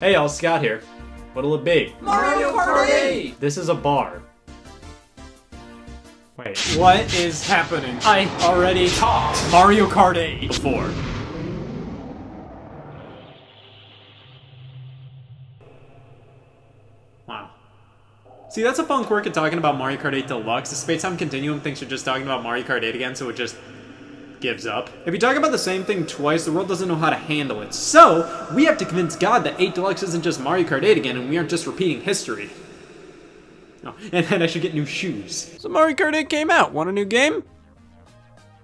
Hey y'all, Scott here. What'll it be? Mario Kart 8! This is a bar. Wait, What is happening? I already talked Mario Kart 8 before. Wow. See, that's a fun quirk of talking about Mario Kart 8 Deluxe. The Space-Time Continuum thinks you're just talking about Mario Kart 8 again, so it just gives up. If you talk about the same thing twice, the world doesn't know how to handle it. So, we have to convince God that 8 Deluxe isn't just Mario Kart 8 again, and we aren't just repeating history. Oh, and then I should get new shoes. So Mario Kart 8 came out. Want a new game?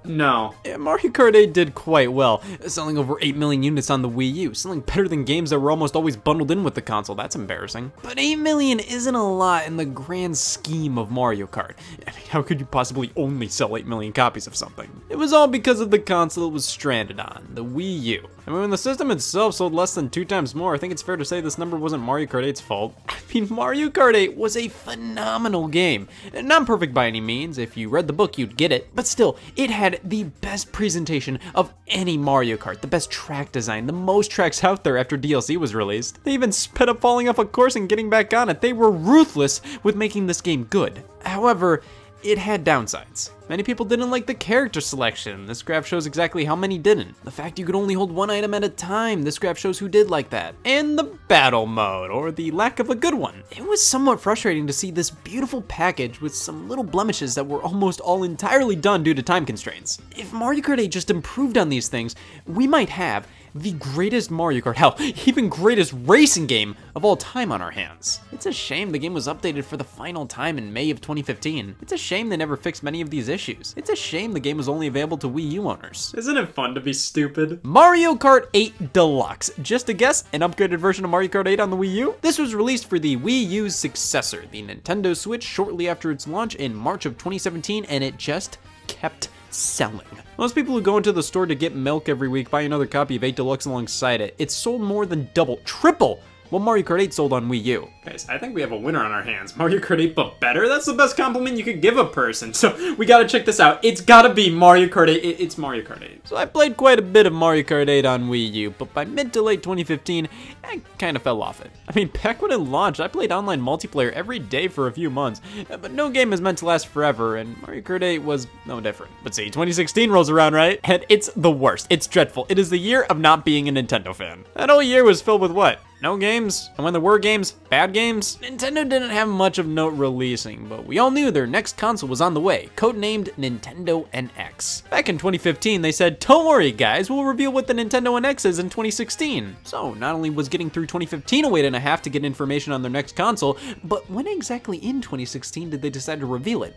No. Yeah, Mario Kart 8 did quite well, selling over 8 million units on the Wii U, selling better than games that were almost always bundled in with the console. That's embarrassing. But 8 million isn't a lot in the grand scheme of Mario Kart. I mean, how could you possibly only sell 8 million copies of something? It was all because of the console it was stranded on, the Wii U. I mean, when the system itself sold less than 2 times more, I think it's fair to say this number wasn't Mario Kart 8's fault. I mean, Mario Kart 8 was a phenomenal game. Not perfect by any means. If you read the book, you'd get it. But still, it had the best presentation of any Mario Kart, the best track design, the most tracks out there after DLC was released. They even sped up falling off a course and getting back on it. They were ruthless with making this game good. However, it had downsides. Many people didn't like the character selection. This graph shows exactly how many didn't. The fact you could only hold one item at a time. This graph shows who did like that. And the battle mode, or the lack of a good one. It was somewhat frustrating to see this beautiful package with some little blemishes that were almost all entirely done due to time constraints. If Mario Kart 8 just improved on these things, we might have the greatest Mario Kart, hell, even greatest racing game of all time on our hands. It's a shame the game was updated for the final time in May of 2015. It's a shame they never fixed many of these issues. It's a shame the game was only available to Wii U owners. Isn't it fun to be stupid? Mario Kart 8 Deluxe. Just a guess, an upgraded version of Mario Kart 8 on the Wii U? This was released for the Wii U's successor, the Nintendo Switch, shortly after its launch in March of 2017, and it just kept selling. Most people who go into the store to get milk every week buy another copy of 8 Deluxe alongside it. It sold more than double, triple what Mario Kart 8 sold on Wii U. Guys, I think we have a winner on our hands. Mario Kart 8 but better? That's the best compliment you could give a person. So we gotta check this out. It's gotta be Mario Kart 8. It's Mario Kart 8. So I played quite a bit of Mario Kart 8 on Wii U, but by mid to late 2015, I kind of fell off it. I mean, back when it launched, I played online multiplayer every day for a few months, but no game is meant to last forever, and Mario Kart 8 was no different. But see, 2016 rolls around, right? And it's the worst. It's dreadful. It is the year of not being a Nintendo fan. That whole year was filled with what? No games, and when there were games, bad games. Nintendo didn't have much of note releasing, but we all knew their next console was on the way, codenamed Nintendo NX. Back in 2015, they said, don't worry guys, we'll reveal what the Nintendo NX is in 2016. So not only was getting through 2015 a wait and a half to get information on their next console, but when exactly in 2016 did they decide to reveal it?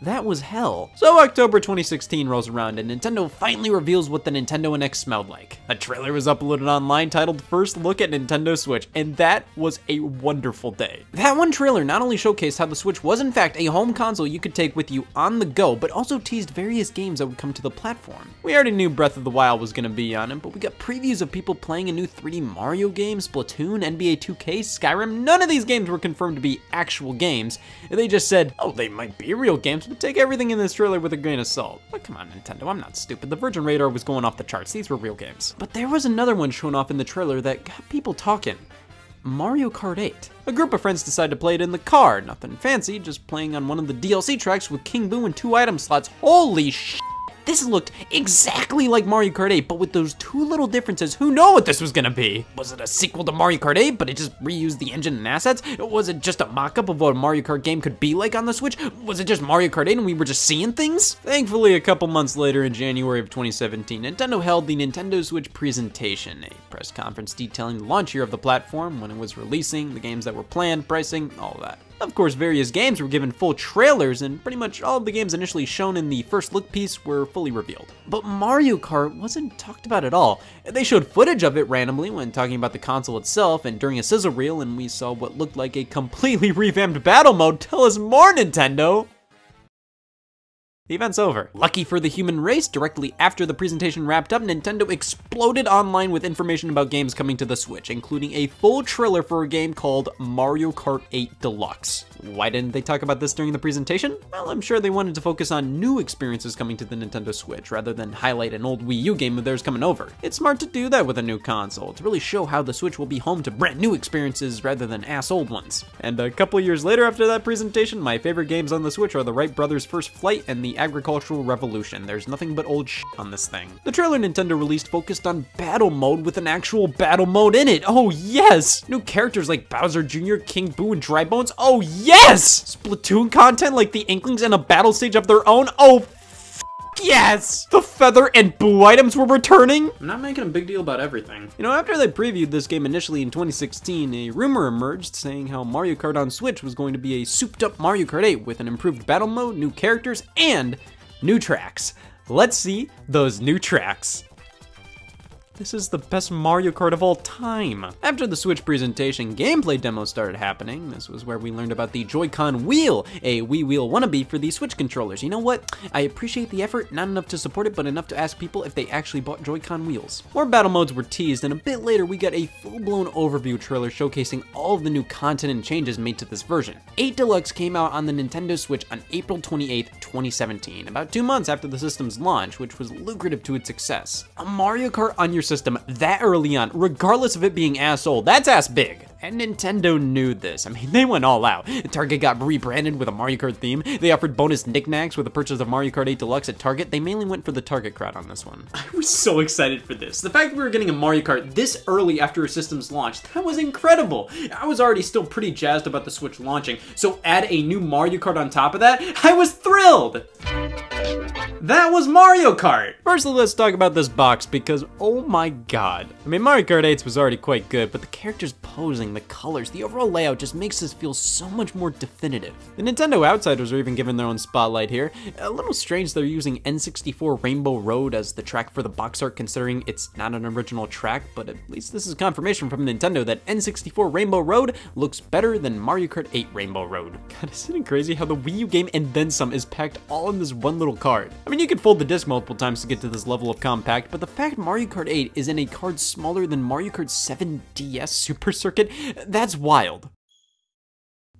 That was hell. So October 2016 rolls around and Nintendo finally reveals what the Nintendo NX smelled like. A trailer was uploaded online titled First Look at Nintendo Switch, and that was a wonderful day. That one trailer not only showcased how the Switch was in fact a home console you could take with you on the go, but also teased various games that would come to the platform. We already knew Breath of the Wild was gonna be on it, but we got previews of people playing a new 3D Mario game, Splatoon, NBA 2K, Skyrim. None of these games were confirmed to be actual games. They just said, oh, they might be real games, but take everything in this trailer with a grain of salt. But come on, Nintendo, I'm not stupid. The Virgin Radar was going off the charts. These were real games. But there was another one shown off in the trailer that got people talking. Mario Kart 8. A group of friends decided to play it in the car. Nothing fancy, just playing on one of the DLC tracks with King Boo and 2 item slots. Holy sh**! This looked exactly like Mario Kart 8, but with those 2 little differences. Who knew what this was gonna be? Was it a sequel to Mario Kart 8, but it just reused the engine and assets? Was it just a mock-up of what a Mario Kart game could be like on the Switch? Was it just Mario Kart 8 and we were just seeing things? Thankfully, a couple months later in January of 2017, Nintendo held the Nintendo Switch presentation, a press conference detailing the launch year of the platform, when it was releasing, the games that were planned, pricing, all of that. Of course, various games were given full trailers, and pretty much all of the games initially shown in the first look piece were fully revealed. But Mario Kart wasn't talked about at all. They showed footage of it randomly when talking about the console itself, and during a sizzle reel, and we saw what looked like a completely revamped battle mode. Tell us more, Nintendo! The event's over. Lucky for the human race, directly after the presentation wrapped up, Nintendo exploded online with information about games coming to the Switch, including a full trailer for a game called Mario Kart 8 Deluxe. Why didn't they talk about this during the presentation? Well, I'm sure they wanted to focus on new experiences coming to the Nintendo Switch, rather than highlight an old Wii U game of theirs coming over. It's smart to do that with a new console, to really show how the Switch will be home to brand new experiences rather than ass-old ones. And a couple years later after that presentation, my favorite games on the Switch are the Wright Brothers' First Flight and the Agricultural Revolution. There's nothing but old shit on this thing. The trailer Nintendo released focused on battle mode with an actual battle mode in it. Oh yes! New characters like Bowser Jr., King Boo, and Dry Bones. Oh yes! Splatoon content like the Inklings and a battle stage of their own. Oh yes! The Feather and Boo items were returning? I'm not making a big deal about everything. You know, after they previewed this game initially in 2016, a rumor emerged saying how Mario Kart on Switch was going to be a souped-up Mario Kart 8 with an improved battle mode, new characters, and new tracks. Let's see those new tracks. This is the best Mario Kart of all time. After the Switch presentation, gameplay demos started happening. This was where we learned about the Joy-Con wheel, a Wii wheel wannabe for the Switch controllers. You know what? I appreciate the effort, not enough to support it, but enough to ask people if they actually bought Joy-Con wheels. More battle modes were teased, and a bit later we got a full-blown overview trailer showcasing all of the new content and changes made to this version. 8 Deluxe came out on the Nintendo Switch on April 28th, 2017, about 2 months after the system's launch, which was lucrative to its success. A Mario Kart on your system that early on, regardless of it being ass-old, that's ass big. And Nintendo knew this. I mean, they went all out. Target got rebranded with a Mario Kart theme. They offered bonus knickknacks with the purchase of Mario Kart 8 Deluxe at Target. They mainly went for the Target crowd on this one. I was so excited for this. The fact that we were getting a Mario Kart this early after a system's launch, that was incredible. I was already still pretty jazzed about the Switch launching, so add a new Mario Kart on top of that, I was thrilled! That was Mario Kart! Firstly, let's talk about this box because, oh my god. I mean, Mario Kart 8 was already quite good, but the characters posing, the colors, the overall layout just makes this feel so much more definitive. The Nintendo outsiders are even given their own spotlight here. A little strange they're using N64 Rainbow Road as the track for the box art, considering it's not an original track, but at least this is confirmation from Nintendo that N64 Rainbow Road looks better than Mario Kart 8 Rainbow Road. God, isn't it crazy how the Wii U game and then some is packed all in this one little card? I mean, you can fold the disc multiple times to get to this level of compact, but the fact Mario Kart 8 is in a card smaller than Mario Kart 7 DS Super Circuit, that's wild.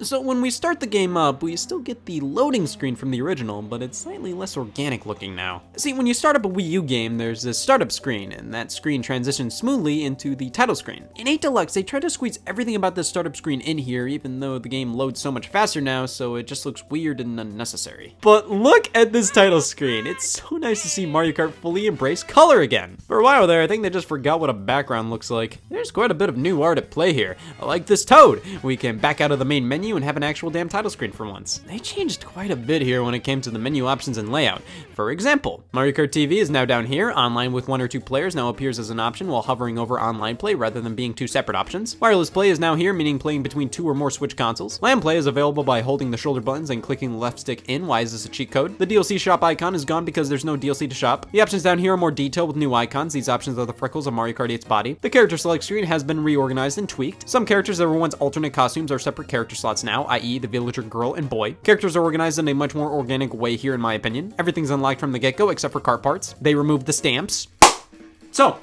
So when we start the game up, we still get the loading screen from the original, but it's slightly less organic looking now. See, when you start up a Wii U game, there's this startup screen, and that screen transitions smoothly into the title screen. In 8 Deluxe, they try to squeeze everything about this startup screen in here, even though the game loads so much faster now, so it just looks weird and unnecessary. But look at this title screen. It's so nice to see Mario Kart fully embrace color again. For a while there, I think they just forgot what a background looks like. There's quite a bit of new art at play here. I like this Toad. We can back out of the main menu and have an actual damn title screen for once. They changed quite a bit here when it came to the menu options and layout. For example, Mario Kart TV is now down here. Online with 1 or 2 players now appears as an option while hovering over online play rather than being 2 separate options. Wireless play is now here, meaning playing between 2 or more Switch consoles. LAN play is available by holding the shoulder buttons and clicking the left stick in. Why is this a cheat code? The DLC shop icon is gone because there's no DLC to shop. The options down here are more detailed with new icons. These options are the freckles of Mario Kart 8's body. The character select screen has been reorganized and tweaked. Some characters that were once alternate costumes are separate character slots now, i.e. the villager girl and boy. Characters are organized in a much more organic way here in my opinion. Everything's unlocked from the get-go except for Kart parts. They removed the stamps. So,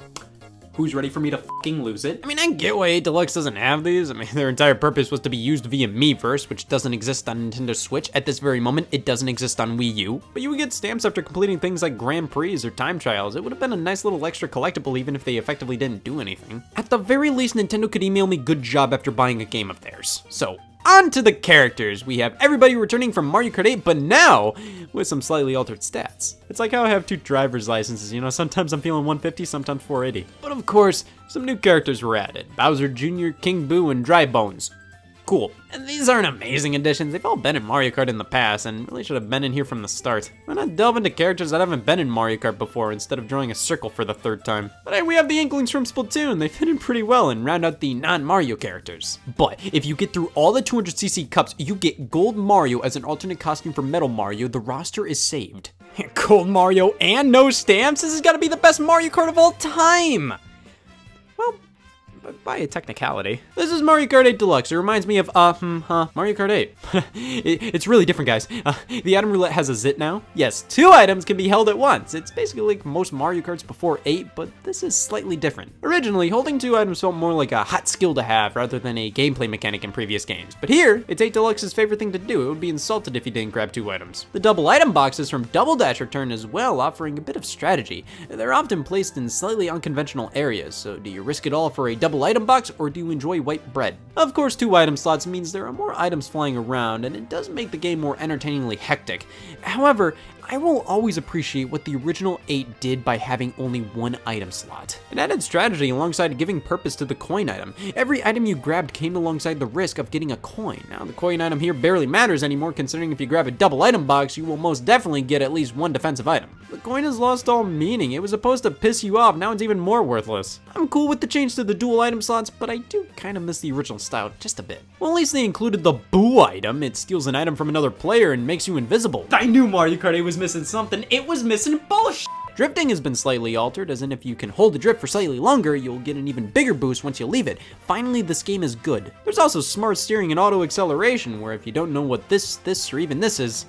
who's ready for me to fucking lose it? I mean, I get why 8 Deluxe doesn't have these. I mean, their entire purpose was to be used via Miiverse, which doesn't exist on Nintendo Switch. At this very moment, it doesn't exist on Wii U. But you would get stamps after completing things like Grand Prix or time trials. It would have been a nice little extra collectible even if they effectively didn't do anything. At the very least, Nintendo could email me good job after buying a game of theirs. So, on to the characters. We have everybody returning from Mario Kart 8, but now with some slightly altered stats. It's like how I have 2 driver's licenses, you know, sometimes I'm feeling 150, sometimes 480. But of course, some new characters were added. Bowser Jr., King Boo, and Dry Bones. Cool. And these aren't amazing additions. They've all been in Mario Kart in the past and really should have been in here from the start. Why not delve into characters that haven't been in Mario Kart before instead of drawing a circle for the 3rd time? But hey, we have the Inklings from Splatoon. They fit in pretty well and round out the non-Mario characters. But if you get through all the 200cc cups, you get Gold Mario as an alternate costume for Metal Mario. The roster is saved. Gold Mario and no stamps? This has got to be the best Mario Kart of all time! Well, but by a technicality. This is Mario Kart 8 Deluxe. It reminds me of, Mario Kart 8. It's really different, guys. The item roulette has a zit now. Yes, 2 items can be held at once. It's basically like most Mario Karts before 8, but this is slightly different. Originally, holding 2 items felt more like a hot skill to have rather than a gameplay mechanic in previous games. But here, it's 8 Deluxe's favorite thing to do. It would be insulted if you didn't grab 2 items. The double item boxes from Double Dash return as well, offering a bit of strategy. They're often placed in slightly unconventional areas, so do you risk it all for a double item box, or do you enjoy white bread? Of course, 2 item slots means there are more items flying around, and it does make the game more entertainingly hectic. However, I will always appreciate what the original 8 did by having only 1 item slot. It added strategy alongside giving purpose to the coin item. Every item you grabbed came alongside the risk of getting a coin. Now, the coin item here barely matters anymore, considering if you grab a double item box, you will most definitely get at least 1 defensive item. The coin has lost all meaning. It was supposed to piss you off, now it's even more worthless. I'm cool with the change to the dual item slots, but I do kind of miss the original style just a bit. Well, at least they included the boo item. It steals an item from another player and makes you invisible. I knew Mario Kart 8 was missing something. It was missing bullshit. Drifting has been slightly altered, as in if you can hold the drift for slightly longer, you'll get an even bigger boost once you leave it. Finally, this game is good. There's also smart steering and auto acceleration, where if you don't know what this, or even this is,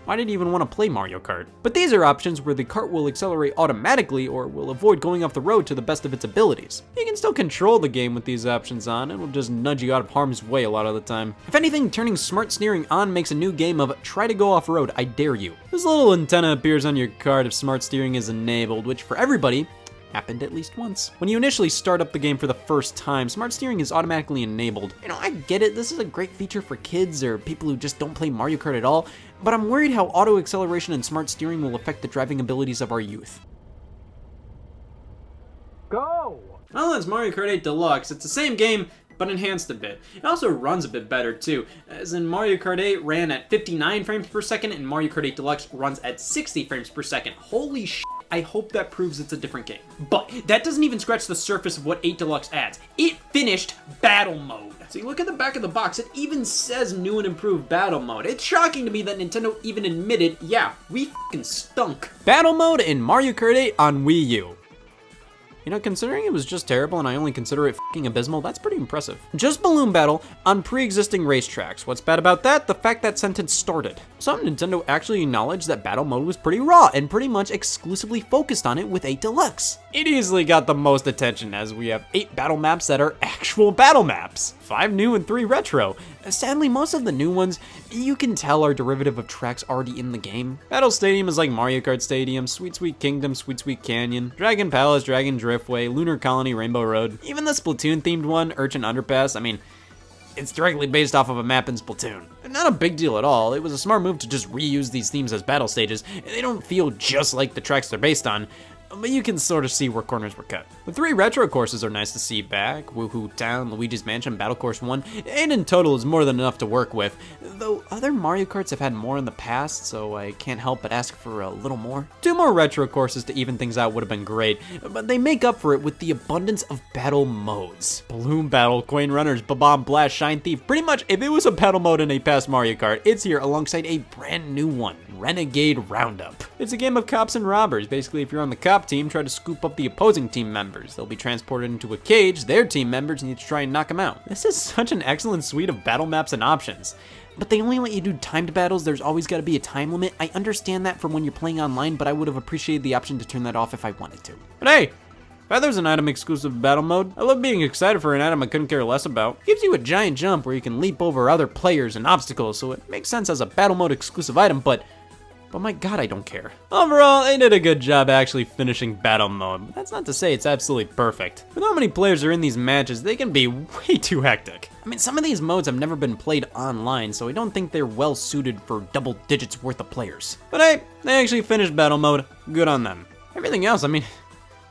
why did you even want to play Mario Kart? But these are options where the cart will accelerate automatically or will avoid going off the road to the best of its abilities. You can still control the game with these options on, and will just nudge you out of harm's way a lot of the time. If anything, turning smart steering on makes a new game of try to go off-road, I dare you. This little antenna appears on your cart if smart steering is enabled, which for everybody, happened at least once. When you initially start up the game for the first time, smart steering is automatically enabled. You know, I get it, this is a great feature for kids or people who just don't play Mario Kart at all, but I'm worried how auto acceleration and smart steering will affect the driving abilities of our youth. Go! Well, that's Mario Kart 8 Deluxe. It's the same game, but enhanced a bit. It also runs a bit better too, as in Mario Kart 8 ran at 59 frames per second and Mario Kart 8 Deluxe runs at 60 frames per second. Holy shit. I hope that proves it's a different game. But that doesn't even scratch the surface of what 8 Deluxe adds. It finished battle mode. So you look at the back of the box, it even says new and improved battle mode. It's shocking to me that Nintendo even admitted, yeah, we fucking stunk. Battle mode in Mario Kart 8 on Wii U. You know, considering it was just terrible and I only consider it fucking abysmal, that's pretty impressive. Just balloon battle on pre-existing racetracks. What's bad about that? The fact that sentence started. Some Nintendo actually acknowledged that battle mode was pretty raw and pretty much exclusively focused on it with 8 Deluxe. It easily got the most attention as we have 8 battle maps that are actual battle maps. 5 new and 3 retro. Sadly, most of the new ones, you can tell are derivative of tracks already in the game. Battle Stadium is like Mario Kart Stadium, Sweet Sweet Kingdom, Sweet Sweet Canyon, Dragon Palace, Dragon Driftway, Lunar Colony, Rainbow Road. Even the Splatoon themed one, Urchin Underpass, I mean, it's directly based off of a map in Splatoon. Not a big deal at all. It was a smart move to just reuse these themes as battle stages. They don't feel just like the tracks they're based on, but you can sort of see where corners were cut. The 3 retro courses are nice to see back. Wuhu Town, Luigi's Mansion, Battle Course 1, and in total is more than enough to work with. Though other Mario Karts have had more in the past, so I can't help but ask for a little more. 2 more retro courses to even things out would have been great, but they make up for it with the abundance of battle modes. Balloon Battle, Coin Runners, Ba-Bomb Blast, Shine Thief. Pretty much, if it was a battle mode in a past Mario Kart, it's here alongside a brand new one, Renegade Roundup. It's a game of cops and robbers. Basically, if you're on the cop team, try to scoop up the opposing team members. They'll be transported into a cage, their team members need to try and knock them out. This is such an excellent suite of battle maps and options. But they only let you do timed battles, there's always got to be a time limit. I understand that from when you're playing online, but I would have appreciated the option to turn that off if I wanted to. But hey, if there's an item exclusive battle mode, I love being excited for an item I couldn't care less about. It gives you a giant jump where you can leap over other players and obstacles, so it makes sense as a battle mode exclusive item, but my god, I don't care. Overall, they did a good job actually finishing battle mode, but that's not to say it's absolutely perfect. With how many players are in these matches, they can be way too hectic. I mean, some of these modes have never been played online, so I don't think they're well suited for double digits worth of players. But hey, they actually finished battle mode, good on them. Everything else, I mean,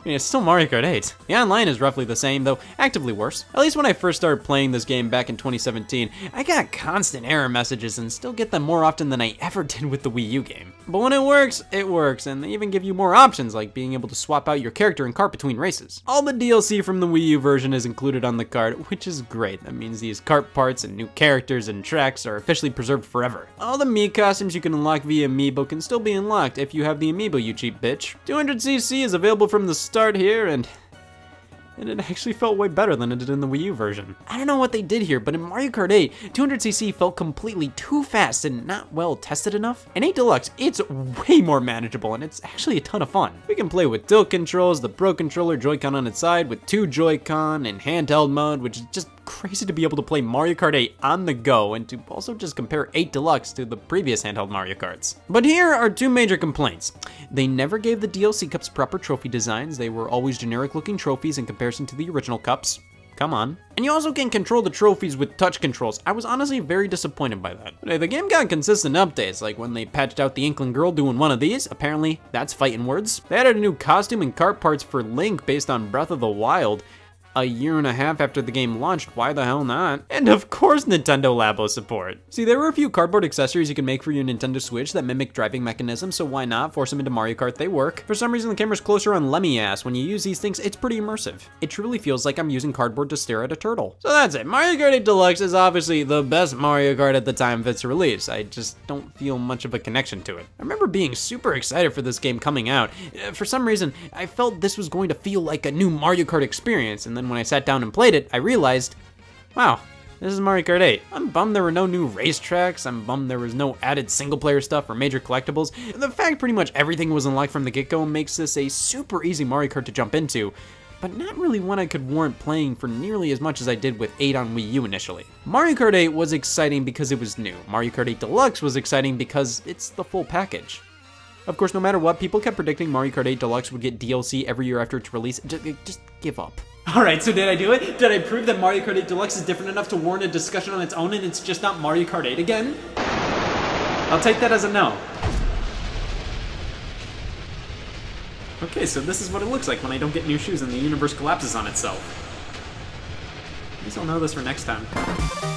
it's still Mario Kart 8. The online is roughly the same, though actively worse. At least when I first started playing this game back in 2017, I got constant error messages and still get them more often than I ever did with the Wii U game. But when it works, and they even give you more options, like being able to swap out your character and cart between races. All the DLC from the Wii U version is included on the cart, which is great. That means these cart parts and new characters and tracks are officially preserved forever. All the Mii costumes you can unlock via Amiibo can still be unlocked if you have the Amiibo, you cheap bitch. 200cc is available from the start here, and and it actually felt way better than it did in the Wii U version. I don't know what they did here, but in Mario Kart 8, 200cc felt completely too fast and not well tested enough. In 8 Deluxe, it's way more manageable, and it's actually a ton of fun. We can play with tilt controls, the Pro Controller Joy-Con on its side, with 2 Joy-Con, and handheld mode, which is just crazy to be able to play Mario Kart 8 on the go, and to also just compare 8 Deluxe to the previous handheld Mario Karts. But here are 2 major complaints. They never gave the DLC cups proper trophy designs. They were always generic looking trophies in comparison to the original cups. Come on. And you also can control the trophies with touch controls. I was honestly very disappointed by that. But hey, the game got consistent updates, like when they patched out the Inkling girl doing one of these. Apparently, that's fighting words. They added a new costume and kart parts for Link based on Breath of the Wild. A year and a half after the game launched, why the hell not? And of course Nintendo Labo support. See, there were a few cardboard accessories you can make for your Nintendo Switch that mimic driving mechanisms, so why not force them into Mario Kart? They work. For some reason the camera's closer on Lemmy ass. When you use these things, it's pretty immersive. It truly feels like I'm using cardboard to stare at a turtle. So that's it. Mario Kart 8 Deluxe is obviously the best Mario Kart at the time of its release. I just don't feel much of a connection to it. I remember being super excited for this game coming out. For some reason, I felt this was going to feel like a new Mario Kart experience, and then when I sat down and played it, I realized, wow, this is Mario Kart 8. I'm bummed there were no new racetracks. I'm bummed there was no added single-player stuff or major collectibles. The fact pretty much everything was unlocked from the get-go makes this a super easy Mario Kart to jump into, but not really one I could warrant playing for nearly as much as I did with 8 on Wii U initially. Mario Kart 8 was exciting because it was new. Mario Kart 8 Deluxe was exciting because it's the full package. Of course, no matter what, people kept predicting Mario Kart 8 Deluxe would get DLC every year after its release. Just give up. Alright, so did I do it? Did I prove that Mario Kart 8 Deluxe is different enough to warrant a discussion on its own and it's just not Mario Kart 8 again? I'll take that as a no. Okay, so this is what it looks like when I don't get new shoes and the universe collapses on itself. At least I'll know this for next time.